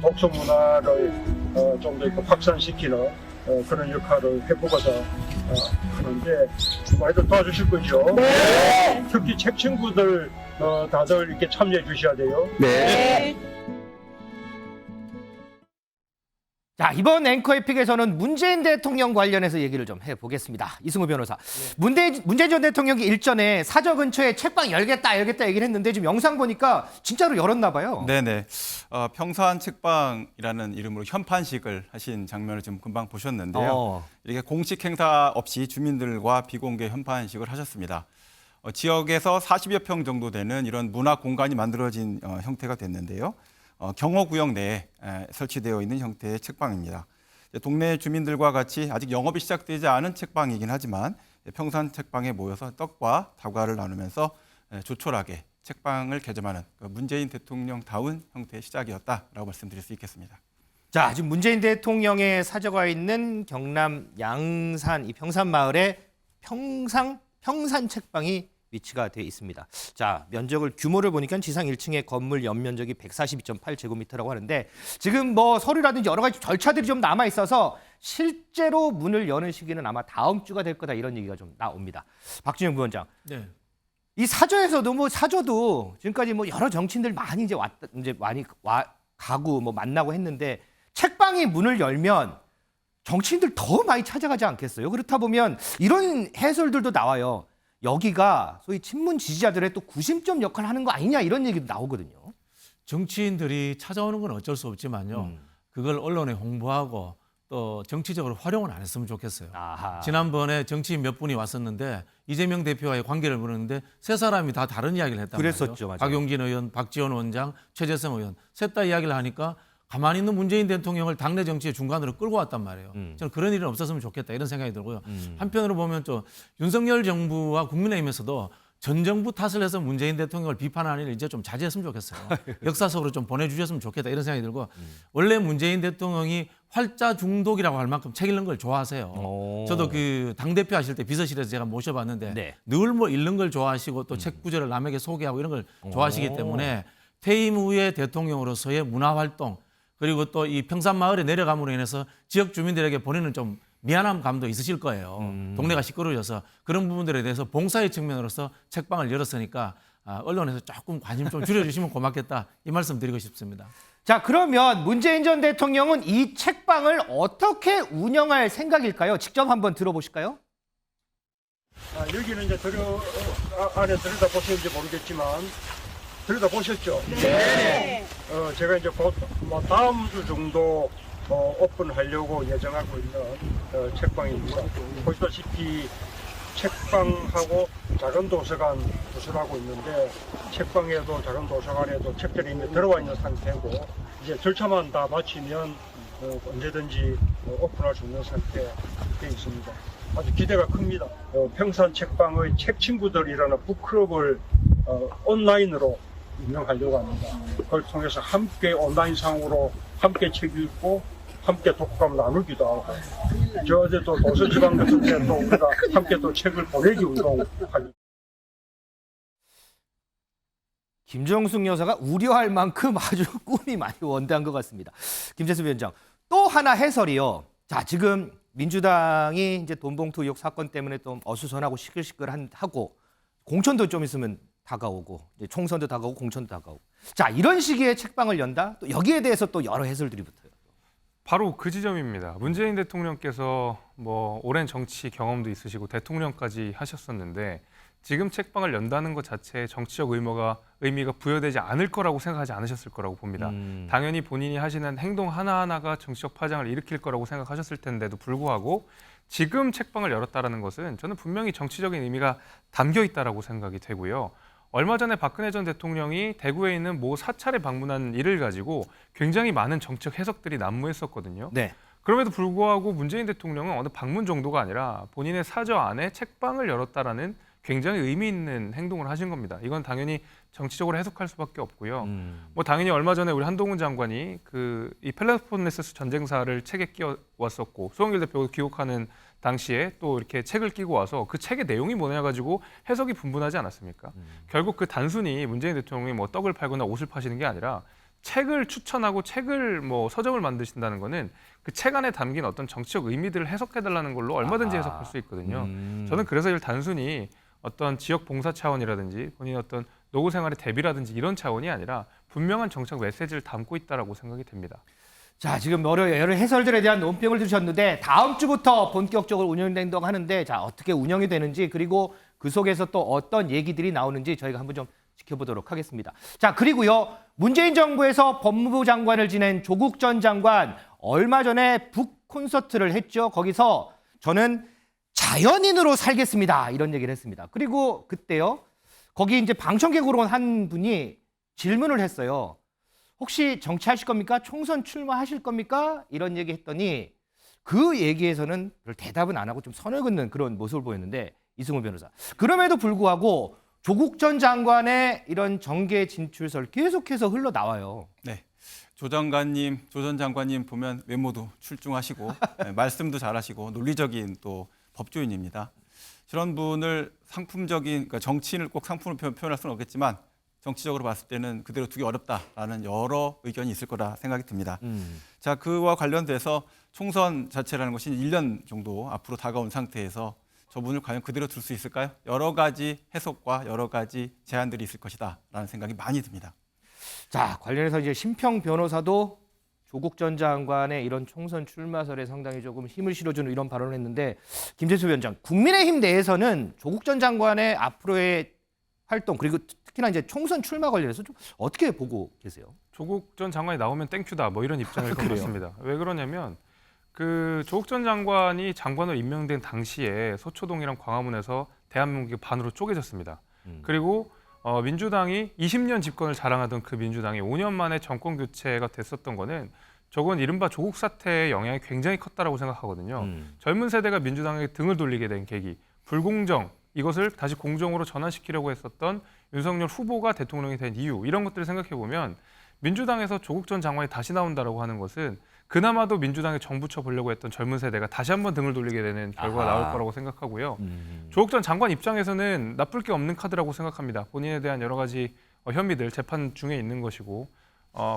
독서 문화를 좀 더 확산시키는 그런 역할을 해보고자 하는데 많이들 도와주실 거죠? 네. 특히 책 친구들 다들 이렇게 참여해 주셔야 돼요. 네. 자, 이번 앵커 에픽에서는 문재인 대통령 관련해서 얘기를 좀 해보겠습니다. 이승우 변호사. 문재인 전 대통령이 일전에 사저 근처에 책방 열겠다 얘기를 했는데 지금 영상 보니까 진짜로 열었나 봐요. 네네. 평산 책방이라는 이름으로 현판식을 하신 장면을 지금 금방 보셨는데요. 이렇게 공식 행사 없이 주민들과 비공개 현판식을 하셨습니다. 지역에서 40여 평 정도 되는 이런 문화 공간이 만들어진 형태가 됐는데요. 경호구역 내에 설치되어 있는 형태의 책방입니다. 동네 주민들과 같이 아직 영업이 시작되지 않은 책방이긴 하지만 평산 책방에 모여서 떡과 다과를 나누면서 조촐하게 책방을 개점하는 문재인 대통령다운 형태의 시작이었다라고 말씀드릴 수 있겠습니다. 자, 지금 문재인 대통령의 사저가 있는 경남 양산 이 평산 마을에 평산 책방이 위치가 되어 있습니다. 자, 면적을 규모를 보니까 지상 1층의 건물 연면적이 142.8제곱미터라고 하는데 지금 뭐 서류라든지 여러 가지 절차들이 좀 남아 있어서 실제로 문을 여는 시기는 아마 다음 주가 될 거다 이런 얘기가 좀 나옵니다. 박준영 부원장. 네. 이 사저에서도 사저도 지금까지 여러 정치인들 많이 가고 만나고 했는데 책방이 문을 열면 정치인들 더 많이 찾아가지 않겠어요? 그렇다 보면 이런 해설들도 나와요. 여기가 소위 친문 지지자들의 또 구심점 역할을 하는 거 아니냐 이런 얘기도 나오거든요. 정치인들이 찾아오는 건 어쩔 수 없지만요. 그걸 언론에 홍보하고 또 정치적으로 활용을 안 했으면 좋겠어요. 아하. 지난번에 정치인 몇 분이 왔었는데 이재명 대표와의 관계를 물었는데 세 사람이 다 다른 이야기를 했단 말이에요. 그랬었죠. 맞아요. 박용진 의원, 박지원 원장, 최재성 의원 셋 다 이야기를 하니까 가만히 있는 문재인 대통령을 당내 정치의 중간으로 끌고 왔단 말이에요. 저는 그런 일은 없었으면 좋겠다 이런 생각이 들고요. 한편으로 보면 또 윤석열 정부와 국민의힘에서도 전 정부 탓을 해서 문재인 대통령을 비판하는 일을 이제 좀 자제했으면 좋겠어요. 역사 속으로 좀 보내주셨으면 좋겠다 이런 생각이 들고 원래 문재인 대통령이 활자 중독이라고 할 만큼 책 읽는 걸 좋아하세요. 저도 그 당대표 하실 때 비서실에서 제가 모셔봤는데 네. 늘 읽는 걸 좋아하시고 또 책 구절을 남에게 소개하고 이런 걸 좋아하시기 때문에 퇴임 후에 대통령으로서의 문화활동 그리고 또 이 평산마을에 내려감으로 인해서 지역 주민들에게 보내는 좀 미안한 감도 있으실 거예요. 동네가 시끄러워져서 그런 부분들에 대해서 봉사의 측면으로서 책방을 열었으니까 언론에서 조금 관심 좀 줄여주시면 고맙겠다 이 말씀 드리고 싶습니다. 자, 그러면 문재인 전 대통령은 이 책방을 어떻게 운영할 생각일까요? 직접 한번 들어보실까요? 여기는 이제 안에 들여다보셨는지 모르겠지만 들여다보셨죠? 네. 제가 이제 곧 다음 주 정도 오픈하려고 예정하고 있는 책방입니다. 보시다시피 책방하고 작은 도서관 구설하고 있는데 책방에도 작은 도서관에도 책들이 이미 들어와 있는 상태고 이제 절차만 다 마치면 언제든지 오픈할 수 있는 상태에 되어 있습니다. 아주 기대가 큽니다. 평산 책방의 책 친구들이라는 북클럽을 온라인으로 운영하려고 합니다. 그걸 통해서 함께 온라인상으로 함께 책 읽고 함께 독감 나누기도 하고 저 어제 또 도서지방 같은 데 또 우리가 함께 또 책을 보내기 운동하기. 김정숙 여사가 우려할 만큼 아주 꿈이 많이 원대한 것 같습니다. 김재수 위원장, 또 하나 해설이요. 자, 지금 민주당이 이제 돈봉투 의혹 사건 때문에 또 어수선하고 시끌시끌하고 공천도 좀 있으면 다가오고 이제 총선도 다가오고 공천도 다가오고. 자, 이런 시기에 책방을 연다? 또 여기에 대해서 또 여러 해설들이 붙어요. 바로 그 지점입니다. 문재인 대통령께서 오랜 정치 경험도 있으시고 대통령까지 하셨었는데 지금 책방을 연다는 것 자체에 정치적 의미가 부여되지 않을 거라고 생각하지 않으셨을 거라고 봅니다. 당연히 본인이 하시는 행동 하나하나가 정치적 파장을 일으킬 거라고 생각하셨을 텐데도 불구하고 지금 책방을 열었다는 것은 저는 분명히 정치적인 의미가 담겨 있다고 생각이 되고요. 얼마 전에 박근혜 전 대통령이 대구에 있는 모 사찰에 방문한 일을 가지고 굉장히 많은 정책 해석들이 난무했었거든요. 네. 그럼에도 불구하고 문재인 대통령은 어느 방문 정도가 아니라 본인의 사저 안에 책방을 열었다라는 굉장히 의미 있는 행동을 하신 겁니다. 이건 당연히 정치적으로 해석할 수밖에 없고요. 당연히 얼마 전에 우리 한동훈 장관이 이 펠로폰네소스 전쟁사를 책에 끼워왔었고 송영길 대표가 기록하는 당시에 또 이렇게 책을 끼고 와서 그 책의 내용이 뭐냐 가지고 해석이 분분하지 않았습니까? 결국 그 단순히 문재인 대통령이 떡을 팔거나 옷을 파시는 게 아니라 책을 추천하고 책을 뭐 서적을 만드신다는 거는 그 책 안에 담긴 어떤 정치적 의미들을 해석해달라는 걸로 얼마든지 해석할 수 있거든요. 저는 그래서 이를 단순히 어떤 지역 봉사 차원이라든지 본인의 어떤 노후 생활의 대비라든지 이런 차원이 아니라 분명한 정책 메시지를 담고 있다라고 생각이 됩니다. 자, 지금 여러 해설들에 대한 논평을 주셨는데 다음 주부터 본격적으로 운영된다고 하는데 자, 어떻게 운영이 되는지 그리고 그 속에서 또 어떤 얘기들이 나오는지 저희가 한번 좀 지켜보도록 하겠습니다. 자, 그리고요. 문재인 정부에서 법무부 장관을 지낸 조국 전 장관 얼마 전에 북 콘서트를 했죠. 거기서 저는 자연인으로 살겠습니다. 이런 얘기를 했습니다. 그리고 그때요. 거기 이제 방청객으로 온 한 분이 질문을 했어요. 혹시 정치하실 겁니까? 총선 출마하실 겁니까? 이런 얘기 했더니 그 얘기에서는 별 대답은 안 하고 좀 선을 긋는 그런 모습을 보였는데 이승우 변호사. 그럼에도 불구하고 조국 전 장관의 이런 정계 진출설 계속해서 흘러나와요. 네. 조 장관님, 조 전 장관님 보면 외모도 출중하시고 네, 말씀도 잘하시고 논리적인 또 법조인입니다. 저런 분을 상품적인 그러니까 정치인을 꼭 상품으로 표현할 수는 없겠지만 정치적으로 봤을 때는 그대로 두기 어렵다라는 여러 의견이 있을 거라 생각이 듭니다. 자, 그와 관련돼서 총선 자체라는 것이 1년 정도 앞으로 다가온 상태에서 저분을 과연 그대로 둘 수 있을까요? 여러 가지 해석과 여러 가지 제안들이 있을 것이다라는 생각이 많이 듭니다. 자, 관련해서 이제 심평 변호사도 조국 전 장관의 이런 총선 출마설에 상당히 조금 힘을 실어주는 이런 발언을 했는데 김재수 위원장, 국민의힘 내에서는 조국 전 장관의 앞으로의 활동 그리고 특히나 이제 총선 출마 관련해서 좀 어떻게 보고 계세요? 조국 전 장관이 나오면 땡큐다 뭐 이런 입장일 것 같습니다. 왜 그러냐면 그 조국 전 장관이 장관으로 임명된 당시에 서초동이랑 광화문에서 대한민국이 반으로 쪼개졌습니다. 그리고 민주당이 20년 집권을 자랑하던 그 민주당이 5년 만에 정권 교체가 됐었던 거는 저건 이른바 조국 사태의 영향이 굉장히 컸다라고 생각하거든요. 젊은 세대가 민주당에게 등을 돌리게 된 계기, 불공정, 이것을 다시 공정으로 전환시키려고 했었던 윤석열 후보가 대통령이 된 이유, 이런 것들을 생각해 보면 민주당에서 조국 전 장관이 다시 나온다라고 하는 것은 그나마도 민주당에 정부 쳐보려고 했던 젊은 세대가 다시 한번 등을 돌리게 되는 결과가 나올 거라고 생각하고요. 조국 전 장관 입장에서는 나쁠 게 없는 카드라고 생각합니다. 본인에 대한 여러 가지 혐의들 재판 중에 있는 것이고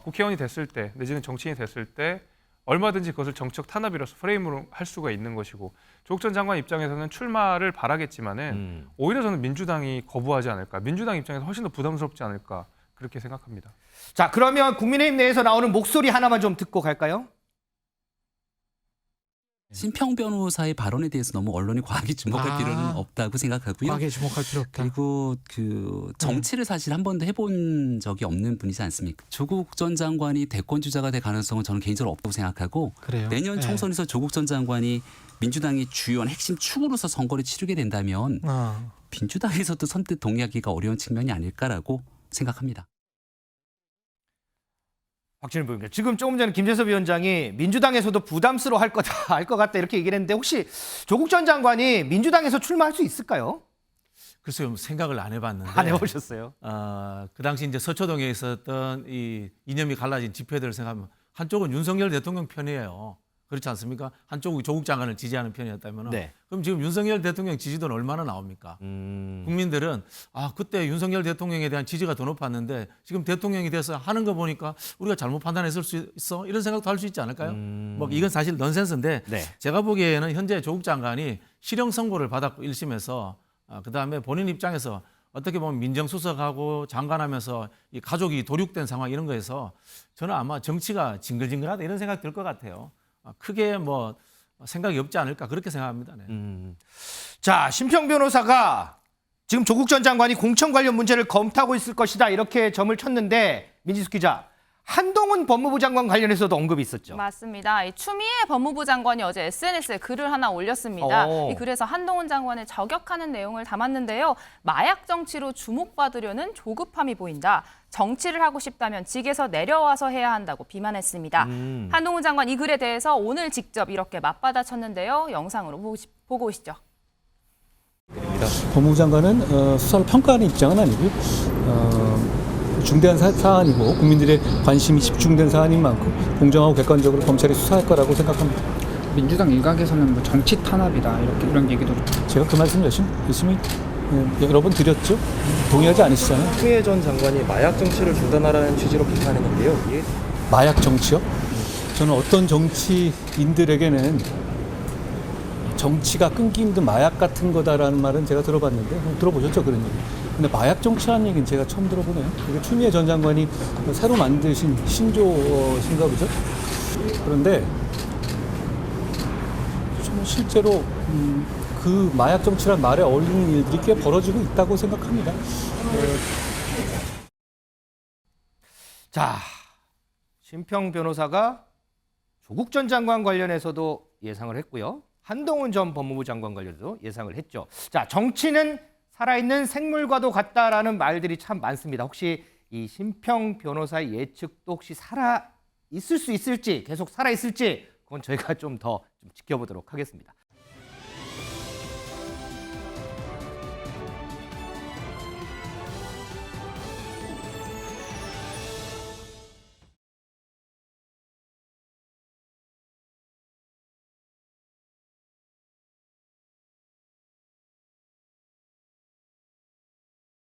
국회의원이 됐을 때 내지는 정치인이 됐을 때 얼마든지 그것을 정치적 탄압이라서 프레임으로 할 수가 있는 것이고 조국 전 장관 입장에서는 출마를 바라겠지만은 오히려 저는 민주당이 거부하지 않을까, 민주당 입장에서 훨씬 더 부담스럽지 않을까 그렇게 생각합니다. 자, 그러면 국민의힘 내에서 나오는 목소리 하나만 좀 듣고 갈까요? 심평 변호사의 발언에 대해서 너무 언론이 과하게 주목할 필요는 없다고 생각하고요. 과하게 주목할 필요 없다. 그리고 그 정치를 사실 한 번도 해본 적이 없는 분이지 않습니까? 조국 전 장관이 대권 주자가 될 가능성은 저는 개인적으로 없다고 생각하고 그래요? 내년 네. 총선에서 조국 전 장관이 민주당의 주요한 핵심 축으로서 선거를 치르게 된다면 민주당에서도 선뜻 동의하기가 어려운 측면이 아닐까라고 생각합니다. 박진일 부위원장, 지금 조금 전에 김재섭 위원장이 민주당에서도 부담스러워 할 거다, 할 것 같다 이렇게 얘기를 했는데 혹시 조국 전 장관이 민주당에서 출마할 수 있을까요? 글쎄요, 생각을 안 해봤는데. 안 해보셨어요? 그 당시 이제 서초동에 있었던 이 이념이 갈라진 집회들을 생각하면 한쪽은 윤석열 대통령 편이에요. 그렇지 않습니까? 한쪽은 조국 장관을 지지하는 편이었다면 네. 그럼 지금 윤석열 대통령 지지도는 얼마나 나옵니까? 국민들은 그때 윤석열 대통령에 대한 지지가 더 높았는데 지금 대통령이 돼서 하는 거 보니까 우리가 잘못 판단했을 수 있어? 이런 생각도 할 수 있지 않을까요? 뭐 이건 사실 넌센스인데 네. 제가 보기에는 현재 조국 장관이 실형 선고를 받았고 1심에서 그다음에 본인 입장에서 어떻게 보면 민정수석하고 장관하면서 이 가족이 도륙된 상황 이런 거에서 저는 아마 정치가 징글징글하다 이런 생각이 들 것 같아요. 크게 뭐 생각이 없지 않을까 그렇게 생각합니다. 네. 자, 심평 변호사가 지금 조국 전 장관이 공천 관련 문제를 검토하고 있을 것이다 이렇게 점을 쳤는데 민지숙 기자, 한동훈 법무부 장관 관련해서도 언급이 있었죠. 맞습니다. 이 추미애 법무부 장관이 어제 SNS에 글을 하나 올렸습니다. 이 글에서 한동훈 장관을 저격하는 내용을 담았는데요. 마약 정치로 주목받으려는 조급함이 보인다. 정치를 하고 싶다면 직에서 내려와서 해야 한다고 비난했습니다. 한동훈 장관 이 글에 대해서 오늘 직접 이렇게 맞받아쳤는데요. 영상으로 보고 오시죠. 법무부 장관은 수사를 평가하는 입장은 아니고요. 중대한 사안이고 국민들의 관심이 집중된 사안인 만큼 공정하고 객관적으로 검찰이 수사할 거라고 생각합니다. 민주당 일각에서는 뭐 정치 탄압이다 이런 얘기도 제가 그 말씀 열심히 여러 번 드렸죠. 동의하지 않으시잖아요. 추미애 전 장관이 마약 정치를 중단하라는 취지로 비판했는데요. 이게 마약 정치요? 저는 어떤 정치인들에게는 정치가 끊기 힘든 마약 같은 거다라는 말은 제가 들어봤는데 들어보셨죠 그런 얘기. 근데 마약 정치라는 얘기는 제가 처음 들어보네요. 이게 추미애 전 장관이 새로 만드신 신조어신가 보죠. 그런데 좀 실제로 그 마약 정치란 말에 어울리는 일들이 꽤 벌어지고 있다고 생각합니다. 자, 심평 변호사가 조국 전 장관 관련해서도 예상을 했고요. 한동훈 전 법무부 장관 관련해서도 예상을 했죠. 자, 정치는 살아있는 생물과도 같다라는 말들이 참 많습니다. 혹시 이 심평 변호사의 예측도 혹시 살아 있을 수 있을지, 계속 살아 있을지, 그건 저희가 좀 더 지켜보도록 하겠습니다.